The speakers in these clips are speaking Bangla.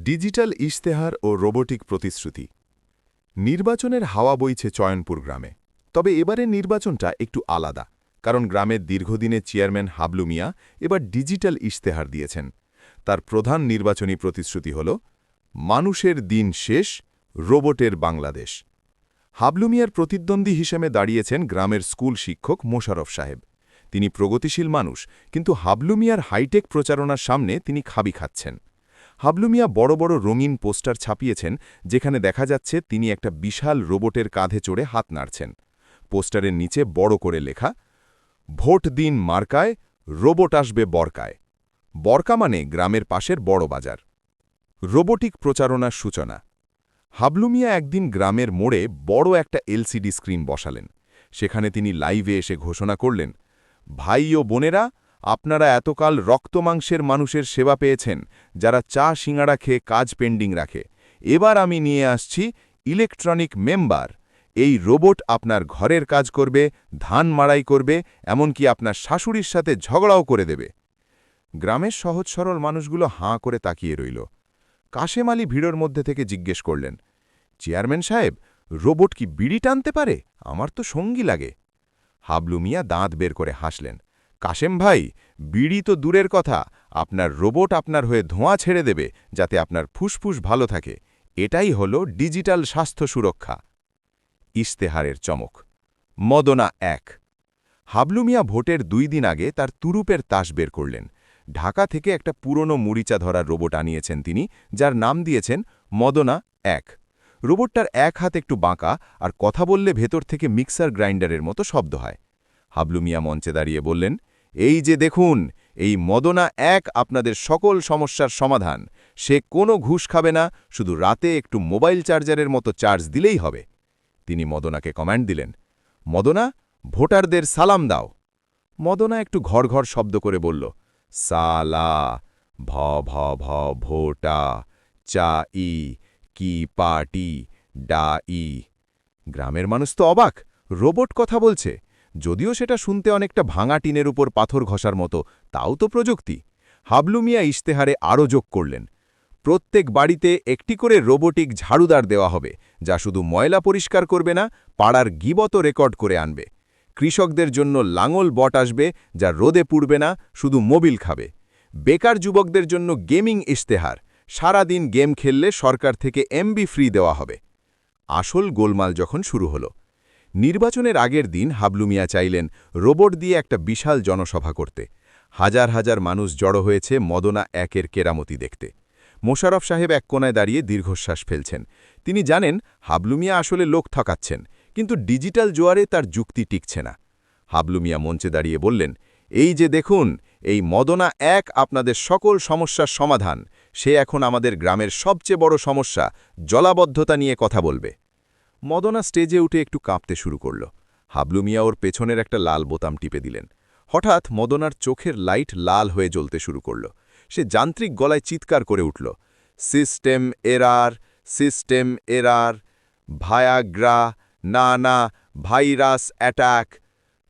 ডিজিটাল ইশতেহার ও রোবোটিক প্রতিশ্রুতি। নির্বাচনের হাওয়া বইছে চয়নপুর গ্রামে। তবে এবারের নির্বাচনটা একটু আলাদা, কারণ গ্রামের দীর্ঘদিনের চেয়ারম্যান হাবলু মিয়া এবার ডিজিটাল ইশতেহার দিয়েছেন। তার প্রধান নির্বাচনী প্রতিশ্রুতি হল মানুষের দিন শেষ, রোবটের বাংলাদেশ। হাবলু মিয়ার প্রতিদ্বন্দ্বী হিসেবে দাঁড়িয়েছেন গ্রামের স্কুল শিক্ষক মোশাররফ সাহেব। তিনি প্রগতিশীল মানুষ, কিন্তু হাবলু মিয়ার হাইটেক প্রচারণার সামনে তিনি খাবি খাচ্ছেন। হাবলু মিয়া বড় বড় রঙিন পোস্টার ছাপিয়েছেন, যেখানে দেখা যাচ্ছে তিনি একটা বিশাল রোবটের কাঁধে চড়ে হাত নাড়ছেন। পোস্টারের নিচে বড় করে লেখা, ভোট দিন মার্কায়, রোবট আসবে বরকায়। বরকা মানে গ্রামের পাশের বড় বাজার। রোবোটিক প্রচারণার সূচনা। হাবলু মিয়া একদিন গ্রামের মোড়ে বড় একটা এলসিডি স্ক্রিন বসালেন। সেখানে তিনি লাইভে এসে ঘোষণা করলেন, ভাই ও বোনেরা, আপনারা এতকাল রক্তমাংসের মানুষের সেবা পেয়েছেন, যারা চা সিঙাড়া খেয়ে কাজ পেন্ডিং রাখে। এবার আমি নিয়ে আসছি ইলেকট্রনিক মেম্বার। এই রোবট আপনার ঘরের কাজ করবে, ধান মাড়াই করবে, এমনকি আপনার শাশুড়ির সাথে ঝগড়াও করে দেবে। গ্রামের সহজ সরল মানুষগুলো হাঁ করে তাকিয়ে রইল। কাশেম আলী ভিড়ের মধ্যে থেকে জিজ্ঞেস করলেন, চেয়ারম্যান সাহেব, রোবট কি বিড়ি টানতে পারে? আমার তো সঙ্গী লাগে। হাবলু মিয়া দাঁত বের করে হাসলেন, কাশেম ভাই, বিড়ি তো দূরের কথা, আপনার রোবট আপনার হয়ে ধোঁয়া ছেড়ে দেবে, যাতে আপনার ফুসফুস ভালো থাকে। এটাই হল ডিজিটাল স্বাস্থ্য সুরক্ষা। ইশতেহারের চমক। মদনা ১। হাবলু মিয়া ভোটের ২ দিন আগে তার তুরুপের তাস বের করলেন। ঢাকা থেকে একটা পুরনো মুড়িচা ধরার রোবট আনিয়েছেন তিনি, যার নাম দিয়েছেন মদনা ১। রোবটটার এক হাত একটু বাঁকা, আর কথা বললে ভেতর থেকে মিক্সার গ্রাইন্ডারের মতো শব্দ হয়। হাবলু মিয়া মঞ্চে দাঁড়িয়ে বললেন, এই যে দেখুন, এই মদনা ১ আপনাদের সকল সমস্যার সমাধান। সে কোনো ঘুষ খাবে না, শুধু রাতে একটু মোবাইল চার্জারের মতো চার্জ দিলেই হবে। তিনি মদনাকে কমান্ড দিলেন, মদনা, ভোটারদের সালাম দাও। মদনা একটু ঘর ঘর শব্দ করে বলল, সালা, ভ ভ ভ ভোটা, চা ই, কি পার্টি, ডা ই। গ্রামের মানুষ তো অবাক, রোবট কথা বলছে। যদিও সেটা শুনতে অনেকটা ভাঙা টিনের উপর পাথর ঘষার মতো, তাও তো প্রযুক্তি। হাবলু মিয়া ইশতেহারে আরও যোগ করলেন, প্রত্যেক বাড়িতে একটি করে রোবোটিক ঝাড়ুদার দেওয়া হবে, যা শুধু ময়লা পরিষ্কার করবে না, পাড়ার গিবতও রেকর্ড করে আনবে। কৃষকদের জন্য লাঙল বট আসবে, যা রোদে পুড়বে না, শুধু মোবিল খাবে। বেকার যুবকদের জন্য গেমিং ইশতেহার, সারা দিন গেম খেললে সরকার থেকে এমবি ফ্রি দেওয়া হবে। আসল গোলমাল যখন শুরু হলো। নির্বাচনের আগের দিন হাবলু মিয়া চাইলেন রোবট দিয়ে একটা বিশাল জনসভা করতে। হাজার হাজার মানুষ জড়ো হয়েছে মদনা ১-এর কেরামতি দেখতে। মোশাররফ সাহেব এক কোনায় দাঁড়িয়ে দীর্ঘশ্বাস ফেলছেন। তিনি জানেন হাবলু মিয়া আসলে লোক ঠকাচ্ছেন, কিন্তু ডিজিটাল জোয়ারে তার যুক্তি টিকছে না। হাবলু মিয়া মঞ্চে দাঁড়িয়ে বললেন, এই যে দেখুন, এই মদনা ১ আপনাদের সকল সমস্যার সমাধান। সে এখন আমাদের গ্রামের সবচেয়ে বড় সমস্যা, জলাবদ্ধতা নিয়ে কথা বলবে। মদনা স্টেজে উঠে একটু কাঁপতে শুরু করল। হাবলু মিয়া ওর পেছনের একটা লাল বোতাম টিপে দিলেন। হঠাৎ মদনার চোখের লাইট লাল হয়ে জ্বলতে শুরু করল। সে যান্ত্রিক গলায় চিৎকার করে উঠল, system error, system error, Viagra, না না, ভাইরাস অ্যাটাক।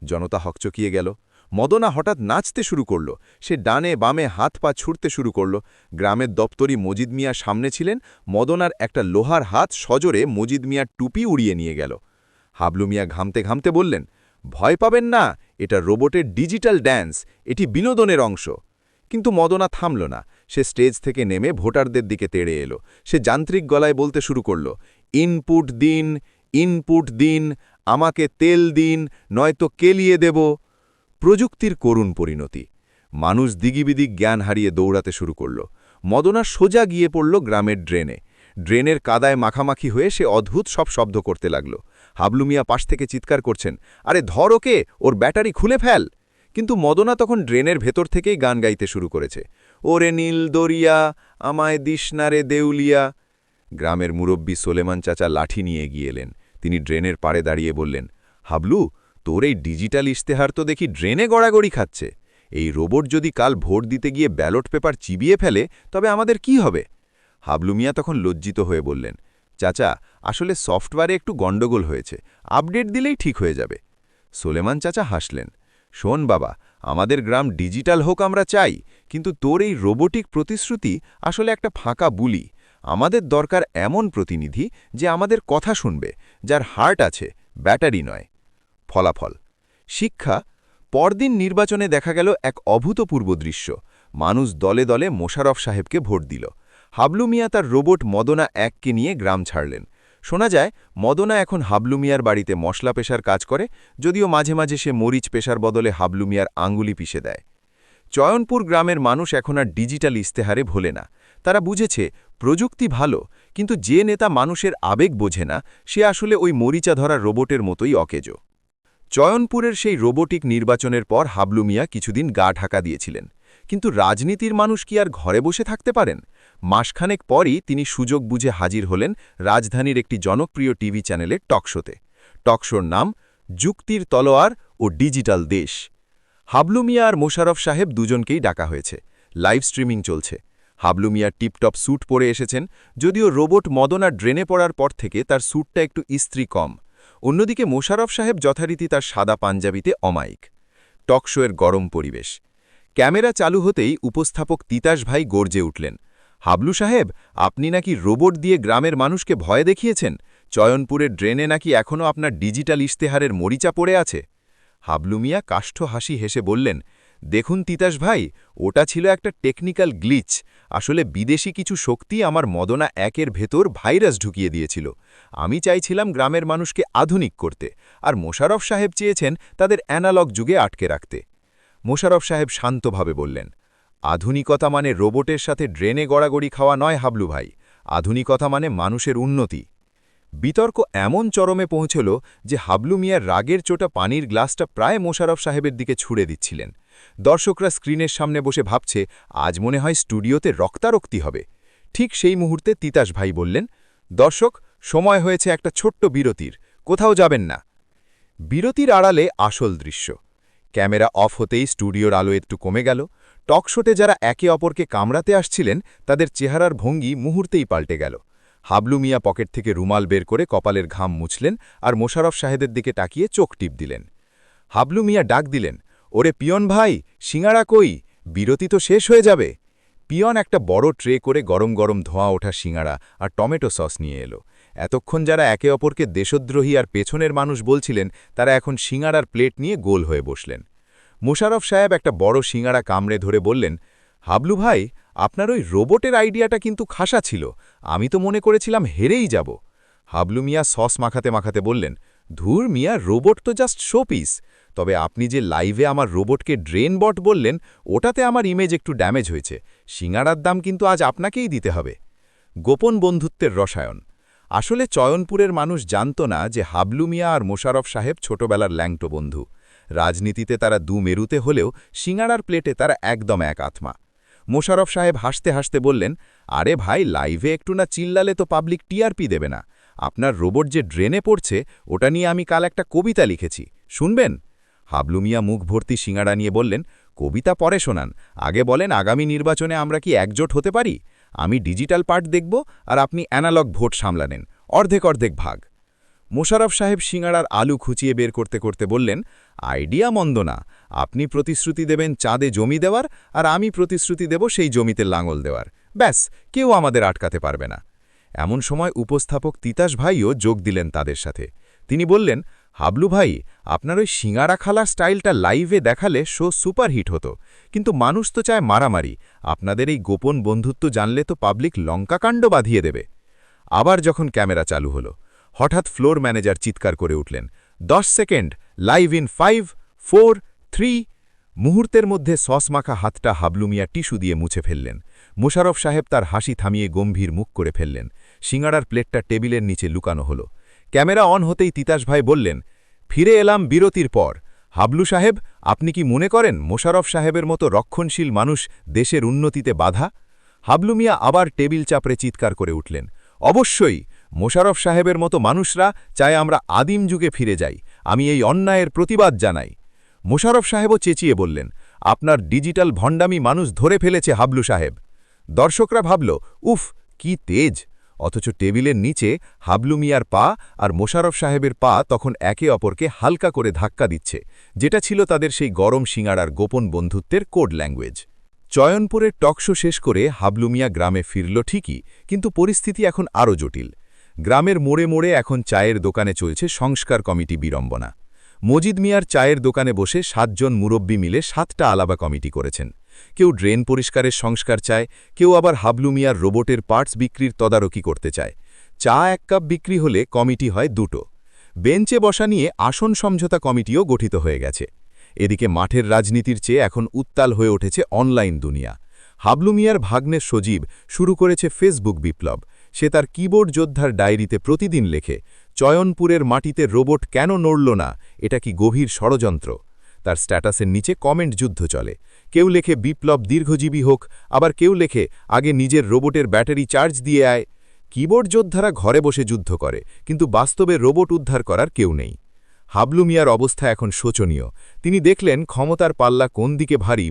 জনতা হকচকিয়ে গেল। মদনা হঠাৎ নাচতে শুরু করল। সে ডানে বামে হাত পা ছুটতে শুরু করল। গ্রামের দপ্তরি মজিদ মিয়া সামনে ছিলেন। মদনার একটা লোহার হাত সজোরে মজিদ মিয়ার টুপি উড়িয়ে নিয়ে গেল। হাবলু মিয়া ঘামতে ঘামতে বললেন, ভয় পাবেন না, এটা রোবটের ডিজিটাল ড্যান্স, এটি বিনোদনের অংশ। কিন্তু মদনা থামল না। সে স্টেজ থেকে নেমে ভোটারদের দিকে তেড়ে এলো। সে যান্ত্রিক গলায় বলতে শুরু করল, ইনপুট দিন, ইনপুট দিন, আমাকে তেল দিন, নয়তো কেলিয়ে দেব। প্রযুক্তির করুণ পরিণতি। মানুষ দিগিবিদিক জ্ঞান হারিয়ে দৌড়াতে শুরু করল। মদনা সোজা গিয়ে পড়ল গ্রামের ড্রেনে। ড্রেনের কাদায় মাখামাখি হয়ে সে অদ্ভুত সব শব্দ করতে লাগল। হাবলু মিয়া পাশ থেকে চিৎকার করছেন, আরে ধর ওকে, ওর ব্যাটারি খুলে ফেল। কিন্তু মদনা তখন ড্রেনের ভেতর থেকেই গান গাইতে শুরু করেছে, ওরে নীল দরিয়া, আমায় দিশনারে দেউলিয়া। গ্রামের মুরব্বী সোলেমান চাচা লাঠি নিয়ে এগিয়ে এলেন। তিনি ড্রেনের পাড়ে দাঁড়িয়ে বললেন, হাবলু, তোর এই ডিজিটাল ইশতেহার তো দেখি ড্রেনে গড়াগড়ি খাচ্ছে। এই রোবট যদি কাল ভোট দিতে গিয়ে ব্যালট পেপার চিবিয়ে ফেলে, তবে আমাদের কি হবে? হাবলু মিয়া তখন লজ্জিত হয়ে বললেন, চাচা, আসলে সফটওয়্যারে একটু গণ্ডগোল হয়েছে, আপডেট দিলেই ঠিক হয়ে যাবে। সোলেমান চাচা হাসলেন, শোন বাবা, আমাদের গ্রাম ডিজিটাল হোক আমরা চাই, কিন্তু তোর এই রোবোটিক প্রতিশ্রুতি আসলে একটা ফাঁকা বুলি। আমাদের দরকার এমন প্রতিনিধি যে আমাদের কথা শুনবে, যার হার্ট আছে, ব্যাটারি নয়। ফলাফল শিক্ষা পরদিন নির্বাচনে দেখা গেল এক অভূতপূর্ব দৃশ্য। মানুষ দলে দলে মোশাররফ সাহেবকে ভোট দিল। হাবলু মিয়া তার রোবট মদনা 1কে নিয়ে গ্রাম ছাড়লেন। শোনা যায় মদনা এখন হাবলু মিয়ার বাড়িতে মশলা পেশার কাজ করে, যদিও মাঝে মাঝে সে মরিচ পেশার বদলে হাবলু মিয়ার আঙ্গুলি পিষে দেয়। চয়নপুর গ্রামের মানুষ এখন আর ডিজিটাল ইস্তেহারে ভোলে না। তারা বুঝেছে প্রযুক্তি ভালো, কিন্তু যে নেতা মানুষের আবেগ বোঝে না সে আসলে ওই মরিচা ধরা রোবটের মতোই অকেজো। চয়নপুরের সেই রোবোটিক নির্বাচনের পর হাবলু মিয়া কিছুদিন গা ঢাকা দিয়েছিলেন। কিন্তু রাজনীতির মানুষ কি আর ঘরে বসে থাকতে পারেন? মাসখানেক পরই তিনি সুযোগ বুঝে হাজির হলেন রাজধানীর একটি জনপ্রিয় টিভি চ্যানেলের টকশোতে। টকশোর নাম যুক্তির তলোয়ার ও ডিজিটাল দেশ। হাবলু মিয়া আর মোশাররফ সাহেব দুজনকেই ডাকা হয়েছে। লাইভ স্ট্রিমিং চলছে। হাবলু মিয়া টিপটপ স্যুট পরে এসেছেন, যদিও রোবট মদনা ড্রেনে পড়ার পর থেকে তার স্যুটটা একটু ইস্ত্রি কম। অন্যদিকে মোশাররফ সাহেব যথারীতি তার সাদা পাঞ্জাবিতে অমায়িক। টকশোয়ের গরম পরিবেশ। ক্যামেরা চালু হতেই উপস্থাপক তিতাস ভাই গর্জে উঠলেন, হাবলু সাহেব, আপনি নাকি রোবট দিয়ে গ্রামের মানুষকে ভয় দেখিয়েছেন? চয়নপুরের ড্রেনে নাকি এখনও আপনার ডিজিটাল ইশতেহারের মরিচা পড়ে আছে? হাবলু মিয়া কাষ্ঠ হাসি হেসে বললেন, দেখুন তিতাস ভাই, ওটা ছিল একটা টেকনিক্যাল গ্লিচ। আসলে বিদেশি কিছু শক্তি আমার মদনা 1-এর ভেতর ভাইরাস ঢুকিয়ে দিয়েছিল। আমি চাইছিলাম গ্রামের মানুষকে আধুনিক করতে, আর মোশাররফ সাহেব চেয়েছেন তাদের অ্যানালগ যুগে আটকে রাখতে। মোশাররফ সাহেব শান্তভাবে বললেন, আধুনিকতা মানে রোবটের সাথে ড্রেনে গড়াগড়ি খাওয়া নয় হাবলু ভাই, আধুনিকতা মানে মানুষের উন্নতি। বিতর্ক এমন চরমে পৌঁছল যে হাবলু মিয়ার রাগের চোটা পানির গ্লাসটা প্রায় মোশাররফ সাহেবের দিকে ছুড়ে দিচ্ছিলেন। দর্শকরা স্ক্রিনের সামনে বসে ভাবছে, আজ মনে হয় স্টুডিওতে রক্তারক্তি হবে। ঠিক সেই মুহূর্তে তিতাস ভাই বললেন, দর্শক, সময় হয়েছে একটা ছোট্ট বিরতির, কোথাও যাবেন না। বিরতির আড়ালে আসল দৃশ্য। ক্যামেরা অফ হতেই স্টুডিওর আলো একটু কমে গেল। টকশোতে যারা একে অপরকে কামড়াতে আসছিলেন তাদের চেহারার ভঙ্গি মুহূর্তেই পাল্টে গেল। হাবলু মিয়া পকেট থেকে রুমাল বের করে কপালের ঘাম মুছলেন আর মোশাররফ সাহেবের দিকে তাকিয়ে চোখ টিপ দিলেন। হাবলু মিয়া ডাক দিলেন, ওরে পিয়ন ভাই, সিঙাড়া কই? বিরতি তো শেষ হয়ে যাবে। পিয়ন একটা বড় ট্রে করে গরম গরম ধোঁয়া ওঠা সিঙাড়া আর টমেটো সস নিয়ে এলো। এতক্ষণ যারা একে অপরকে দেশদ্রোহী আর পেছনের মানুষ বলছিলেন, তারা এখন সিঙাড়ার প্লেট নিয়ে গোল হয়ে বসলেন। মোশাররফ সাহেব একটা বড় সিঙাড়া কামড়ে ধরে বললেন, হাবলু ভাই, আপনার ওই রোবটের আইডিয়াটা কিন্তু খাসা ছিল। আমি তো মনে করেছিলাম হেরেই যাব। হাবলু মিয়া সস মাখাতে মাখাতে বললেন, ধুর মিয়া, রোবট তো জাস্ট শোপিস। তবে আপনি যে লাইভে আমার রোবটকে ড্রেন বট বললেন, ওটাতে আমার ইমেজ একটু ড্যামেজ হয়েছে। সিঙাড়ার দাম কিন্তু আজ আপনাকেই দিতে হবে। গোপন বন্ধুত্বের রসায়ন। আসলে চয়নপুরের মানুষ জানত না যে হাবলু মিয়া আর মোশাররফ সাহেব ছোটবেলার ল্যাংটো বন্ধু। রাজনীতিতে তারা দু মেরুতে হলেও সিঙাড়ার প্লেটে তারা একদম এক আত্মা। মোশাররফ সাহেব হাসতে হাসতে বললেন, আরে ভাই, লাইভে একটু না চিল্লালে তো পাবলিক টিআরপি দেবে না। আপনার রোবট যে ড্রেনে পড়ছে, ওটা নিয়ে আমি কাল একটা কবিতা লিখেছি, শুনবেন? হাবলু মিয়া মুখ ভর্তি সিঙাড়া নিয়ে বললেন, কবিতা পরে শোনান, আগে বলেন আগামী নির্বাচনে আমরা কি একজোট হতে পারি? আমি ডিজিটাল পার্ট দেখব আর আপনি অ্যানালগ ভোট সামলানেন, অর্ধেক অর্ধেক ভাগ। মোশাররফ সাহেব সিঙাড়ার আলু খুঁচিয়ে বের করতে করতে বললেন, আইডিয়া মন্দ না। আপনি প্রতিশ্রুতি দেবেন চাঁদে জমি দেওয়ার, আর আমি প্রতিশ্রুতি দেব সেই জমিতে লাঙল দেওয়ার। ব্যাস, কেউ আমাদের আটকাতে পারবে না। এমন সময় উপস্থাপক তিতাস ভাইও যোগ দিলেন তাদের সাথে। তিনি বললেন, হাবলু ভাই, আপনার ওই সিঙাড়া খালার স্টাইলটা লাইভে দেখালে শো সুপারহিট হতো, কিন্তু মানুষ তো চায় মারামারি। আপনাদের এই গোপন বন্ধুত্ব জানলে তো পাবলিক লঙ্কাকাণ্ড বাঁধিয়ে দেবে। আবার যখন ক্যামেরা চালু হলো, হঠাৎ ফ্লোর ম্যানেজার চিৎকার করে উঠলেন, 10 সেকেন্ড, লাইভ ইন 5, 4, 3। মুহূর্তের মধ্যে সস মাখা হাতটা হাবলু মিয়া টিস্যু দিয়ে মুছে ফেললেন। মোশাররফ সাহেব তার হাসি থামিয়ে গম্ভীর মুখ করে ফেললেন। সিঙাড়ার প্লেটটা টেবিলের নিচে লুকানো হলো। ক্যামেরা অন হতেই তিতাস ভাই বললেন, ফিরে এলাম বিরতির পর। হাবলু সাহেব, আপনি কি মনে করেন মোশাররফ সাহেবের মতো রক্ষণশীল মানুষ দেশের উন্নতিতে বাধা? হাবলু মিয়া আবার টেবিল চাপড়ে চিৎকার করে উঠলেন, অবশ্যই। মোশাররফ সাহেবের মতো মানুষরা চায় আমরা আদিম যুগে ফিরে যাই। আমি এই অন্যায়ের প্রতিবাদ জানাই। মোশাররফ সাহেবও চেঁচিয়ে বললেন, আপনার ডিজিটাল ভণ্ডামি মানুষ ধরে ফেলেছে হাবলু সাহেব। দর্শকরা ভাবল, উফ, কি তেজ! অথচ টেবিলের নিচে হাবলু মিয়ার পা আর মোশাররফ সাহেবের পা তখন একে অপরকে হালকা করে ধাক্কা দিচ্ছে, যেটা ছিল তাদের সেই গরম সিঙাড়ার গোপন বন্ধুত্বের কোড ল্যাঙ্গুয়েজ। চয়নপুরের টকশো শেষ করে হাবলু মিয়া গ্রামে ফিরল ঠিকই, কিন্তু পরিস্থিতি এখন আরও জটিল। গ্রামের মোড়ে মোড়ে এখন চায়ের দোকানে চলছে সংস্কার কমিটি বিড়ম্বনা। মজিদ মিয়ার চায়ের দোকানে বসে ৭ জন মুরব্বি মিলে ৭টা আলাদা কমিটি করেছেন। কেউ ড্রেন পরিষ্কারের সংস্কার চায়, কেউ আবার হাবলু মিয়ার রোবটের পার্টস বিক্রির তদারকি করতে চায়। চা ১ কাপ বিক্রি হলে কমিটি হয় দুটো। বেঞ্চে বসা নিয়ে আসন সমঝোতা কমিটিও গঠিত হয়ে গেছে। এদিকে মাঠের রাজনীতির চেয়ে এখন উত্তাল হয়ে উঠেছে অনলাইন দুনিয়া। হাবলু মিয়ার ভাগ্নের সজীব শুরু করেছে ফেসবুক বিপ্লব। সে তার কিবোর্ড যোদ্ধার ডায়েরিতে প্রতিদিন লেখে, চয়নপুরের মাটিতে রোবট কেন নড়ল না, এটা কি গভীর ষড়যন্ত্র। তার স্ট্যাটাসের নিচে কমেন্ট যুদ্ধ চলে। কেউ লেখে বিপ্লব দীর্ঘজীবী হোক, আবার কেউ লেখে আগে নিজের রোবটের ব্যাটারি চার্জ দিয়ে আয়। কিবোর্ড যোদ্ধারা ঘরে বসে যুদ্ধ করে, কিন্তু বাস্তবে রোবট উদ্ধার করার কেউ নেই। হাবলু মিয়ার অবস্থা এখন শোচনীয়। তিনি দেখলেন ক্ষমতার পাল্লা কোন দিকে ভারী